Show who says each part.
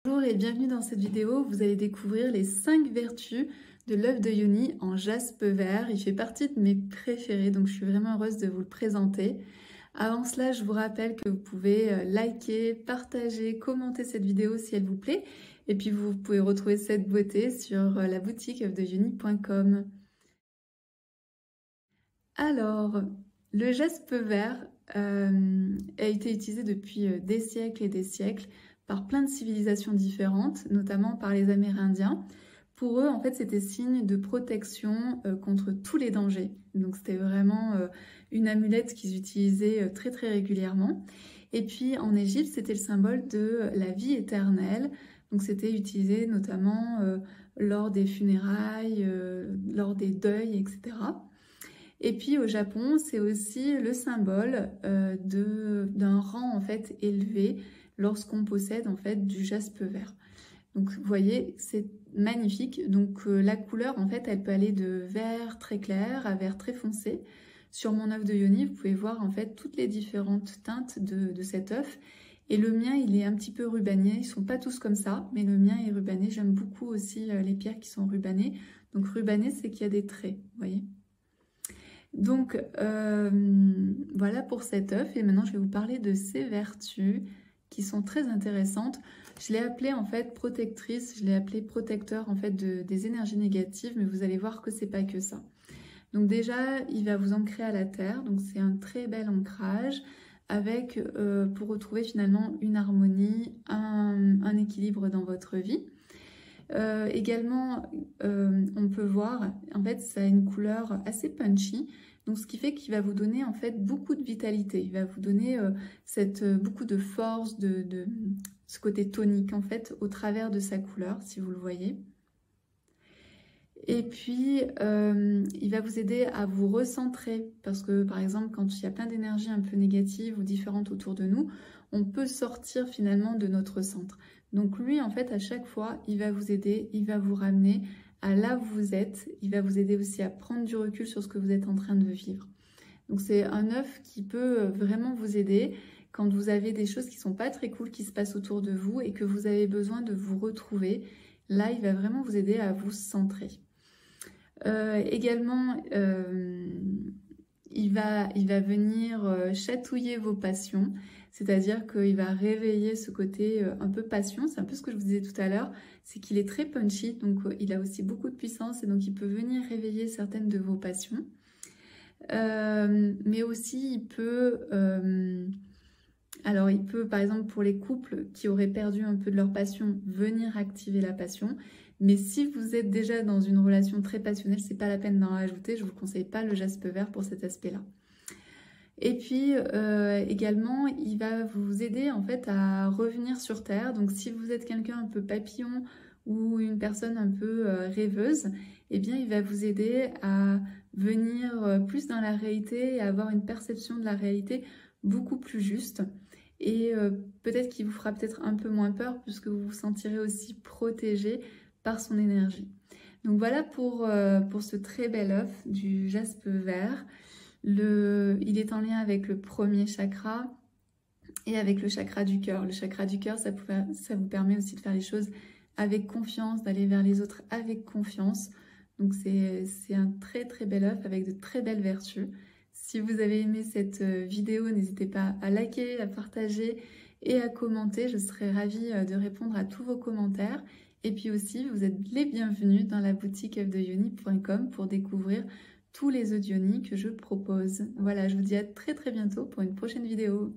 Speaker 1: Bonjour et bienvenue dans cette vidéo. Vous allez découvrir les 5 vertus de l'œuf de Yoni en jaspe vert. Il fait partie de mes préférés, donc je suis vraiment heureuse de vous le présenter. Avant cela, je vous rappelle que vous pouvez liker, partager, commenter cette vidéo si elle vous plaît. Et puis vous pouvez retrouver cette beauté sur la boutique œufdeyoni.com. Alors, le jaspe vert a été utilisé depuis des siècles et des siècles par plein de civilisations différentes, notamment par les Amérindiens. Pour eux, en fait, c'était signe de protection contre tous les dangers. Donc, c'était vraiment une amulette qu'ils utilisaient très très régulièrement. Et puis, en Égypte, c'était le symbole de la vie éternelle. Donc, c'était utilisé notamment lors des funérailles, lors des deuils, etc. Et puis au Japon, c'est aussi le symbole d'un rang en fait élevé lorsqu'on possède en fait du jaspe vert. Donc vous voyez, c'est magnifique. Donc la couleur en fait, elle peut aller de vert très clair à vert très foncé. Sur mon œuf de Yoni, vous pouvez voir en fait toutes les différentes teintes de cet œuf. Et le mien, il est un petit peu rubané. Ils sont pas tous comme ça, mais le mien est rubané. J'aime beaucoup aussi les pierres qui sont rubanées. Donc rubané, c'est qu'il y a des traits, vous voyez. Donc voilà pour cet œuf et maintenant je vais vous parler de ses vertus qui sont très intéressantes. Je l'ai appelé en fait protectrice, je l'ai appelé protecteur en fait des énergies négatives, mais vous allez voir que c'est pas que ça. Donc déjà il va vous ancrer à la terre, donc c'est un très bel ancrage avec pour retrouver finalement une harmonie, un équilibre dans votre vie. Également, on peut voir, en fait, ça a une couleur assez punchy, donc ce qui fait qu'il va vous donner en fait beaucoup de vitalité. Il va vous donner beaucoup de force, ce côté tonique en fait au travers de sa couleur, si vous le voyez. Et puis, il va vous aider à vous recentrer parce que, par exemple, quand il y a plein d'énergies un peu négatives ou différentes autour de nous, on peut sortir finalement de notre centre. Donc lui, en fait, à chaque fois, il va vous aider, il va vous ramener à là où vous êtes. Il va vous aider aussi à prendre du recul sur ce que vous êtes en train de vivre. Donc c'est un œuf qui peut vraiment vous aider quand vous avez des choses qui ne sont pas très cool qui se passent autour de vous et que vous avez besoin de vous retrouver. Là, il va vraiment vous aider à vous centrer. Également, il va venir chatouiller vos passions, c'est-à-dire qu'il va réveiller ce côté un peu passion, c'est un peu ce que je vous disais tout à l'heure, c'est qu'il est très punchy, donc il a aussi beaucoup de puissance et donc il peut venir réveiller certaines de vos passions. Mais aussi il peut par exemple pour les couples qui auraient perdu un peu de leur passion, venir activer la passion. Mais si vous êtes déjà dans une relation très passionnelle, c'est pas la peine d'en rajouter. Je vous conseille pas le jaspe vert pour cet aspect-là. Et puis également, il va vous aider en fait à revenir sur Terre. Donc si vous êtes quelqu'un un peu papillon ou une personne un peu rêveuse, eh bien il va vous aider à venir plus dans la réalité et à avoir une perception de la réalité beaucoup plus juste. Et peut-être qu'il vous fera peut-être un peu moins peur puisque vous vous sentirez aussi protégé par son énergie. Donc voilà pour ce très bel œuf du jaspe vert. Il est en lien avec le premier chakra et avec le chakra du cœur. Le chakra du cœur, ça vous permet aussi de faire les choses avec confiance, d'aller vers les autres avec confiance. Donc c'est un très très bel œuf avec de très belles vertus. Si vous avez aimé cette vidéo, n'hésitez pas à liker, à partager et à commenter. Je serai ravie de répondre à tous vos commentaires. Et puis aussi, vous êtes les bienvenus dans la boutique œufdeyoni.com pour découvrir tous les œufs de Yoni que je propose. Voilà, je vous dis à très très bientôt pour une prochaine vidéo.